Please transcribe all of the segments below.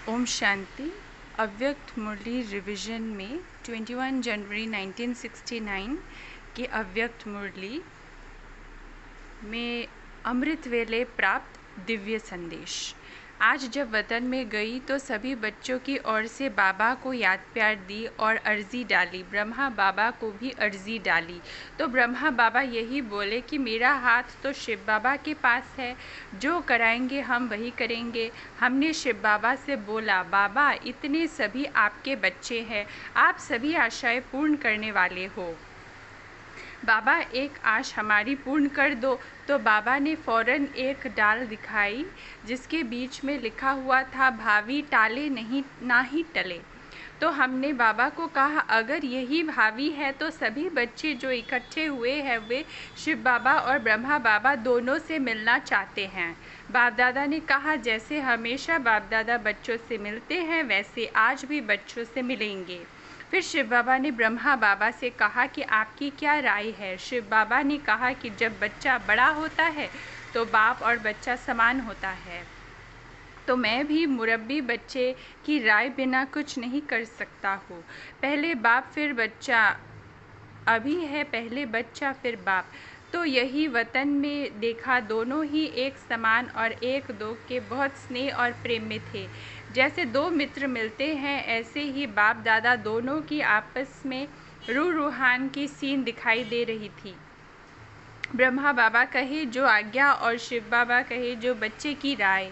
ओम शांति। अव्यक्त मुरली रिवीजन में 21 जनवरी 1969 की अव्यक्त मुरली में अमृत वेले प्राप्त दिव्य संदेश। आज जब वतन में गई तो सभी बच्चों की ओर से बाबा को याद प्यार दी और अर्जी डाली। ब्रह्मा बाबा को भी अर्जी डाली तो ब्रह्मा बाबा यही बोले कि मेरा हाथ तो शिव बाबा के पास है, जो कराएंगे हम वही करेंगे। हमने शिव बाबा से बोला, बाबा इतने सभी आपके बच्चे हैं, आप सभी आशाएं पूर्ण करने वाले हो, बाबा एक आश हमारी पूर्ण कर दो। तो बाबा ने फौरन एक डाल दिखाई जिसके बीच में लिखा हुआ था, भावी टाले नहीं ना ही टले। तो हमने बाबा को कहा, अगर यही भावी है तो सभी बच्चे जो इकट्ठे हुए हैं वे शिव बाबा और ब्रह्मा बाबा दोनों से मिलना चाहते हैं। बाप दादा ने कहा, जैसे हमेशा बाप दादा बच्चों से मिलते हैं वैसे आज भी बच्चों से मिलेंगे। फिर शिव बाबा ने ब्रह्मा बाबा से कहा कि आपकी क्या राय है। शिव बाबा ने कहा कि जब बच्चा बड़ा होता है तो बाप और बच्चा समान होता है, तो मैं भी मुरब्बी बच्चे की राय बिना कुछ नहीं कर सकता हूँ। पहले बाप फिर बच्चा, अभी है पहले बच्चा फिर बाप। तो यही वतन में देखा, दोनों ही एक समान और एक दो के बहुत स्नेह और प्रेम में थे। जैसे दो मित्र मिलते हैं ऐसे ही बाप दादा दोनों की आपस में रूहान की सीन दिखाई दे रही थी। ब्रह्मा बाबा कहे जो आज्ञा और शिव बाबा कहे जो बच्चे की राय।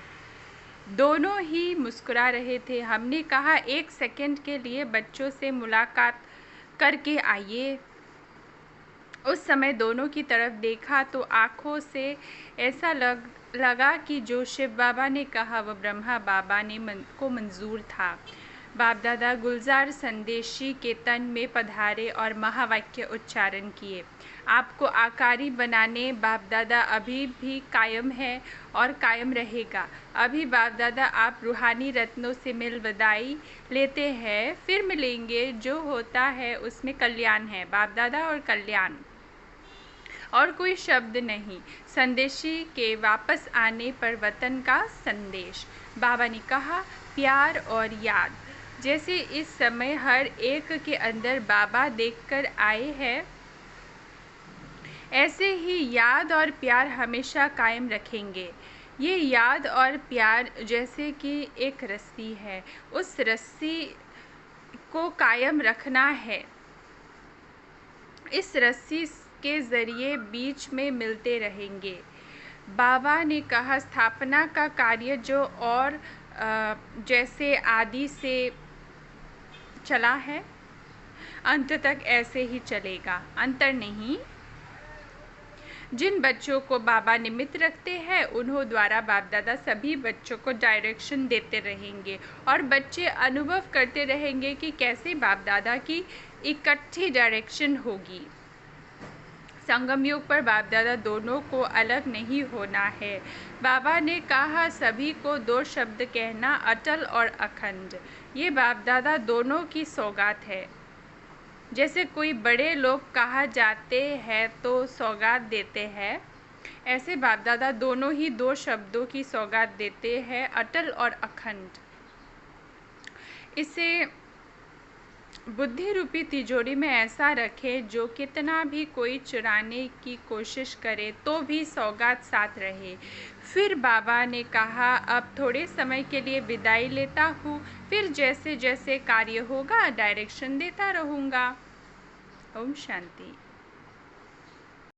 दोनों ही मुस्कुरा रहे थे। हमने कहा, एक सेकंड के लिए बच्चों से मुलाकात करके आइए। उस समय दोनों की तरफ देखा तो आँखों से ऐसा लगा कि जो शिव बाबा ने कहा वह ब्रह्मा बाबा ने को मंजूर था। बाप दादा गुलजार संदेशी के तन में पधारे और महावाक्य उच्चारण किए। आपको आकारी बनाने बाप दादा अभी भी कायम है और कायम रहेगा। अभी बाप दादा आप रूहानी रत्नों से मिल विदाई लेते हैं, फिर मिलेंगे। जो होता है उसमें कल्याण है, बाप दादा और कल्याण और कोई शब्द नहीं। संदेशी के वापस आने पर वतन का संदेश। बाबा ने कहा, प्यार और याद। जैसे इस समय हर एक के अंदर बाबा देखकर आए हैं, ऐसे ही याद और प्यार हमेशा कायम रखेंगे। ये याद और प्यार जैसे कि एक रस्सी है, उस रस्सी को कायम रखना है। इस रस्सी के ज़रिए बीच में मिलते रहेंगे। बाबा ने कहा, स्थापना का कार्य जो और जैसे आदि से चला है अंत तक ऐसे ही चलेगा, अंतर नहीं। जिन बच्चों को बाबा निमित्त रखते हैं उन्हों द्वारा बाप दादा सभी बच्चों को डायरेक्शन देते रहेंगे और बच्चे अनुभव करते रहेंगे कि कैसे बाप दादा की इकट्ठी डायरेक्शन होगी। संगम युग पर बाप दादा दोनों को अलग नहीं होना है। बाबा ने कहा, सभी को दो शब्द कहना, अटल और अखंड। ये बाप दादा दोनों की सौगात है। जैसे कोई बड़े लोग कहा जाते हैं तो सौगात देते हैं, ऐसे बाप दादा दोनों ही दो शब्दों की सौगात देते हैं, अटल और अखंड। इसे बुद्धि रूपी तिजोरी में ऐसा रखे जो कितना भी कोई चुराने की कोशिश करे तो भी सौगात साथ रहे। फिर बाबा ने कहा, अब थोड़े समय के लिए विदाई लेता हूँ, फिर जैसे जैसे कार्य होगा डायरेक्शन देता रहूँगा। ओम शांति।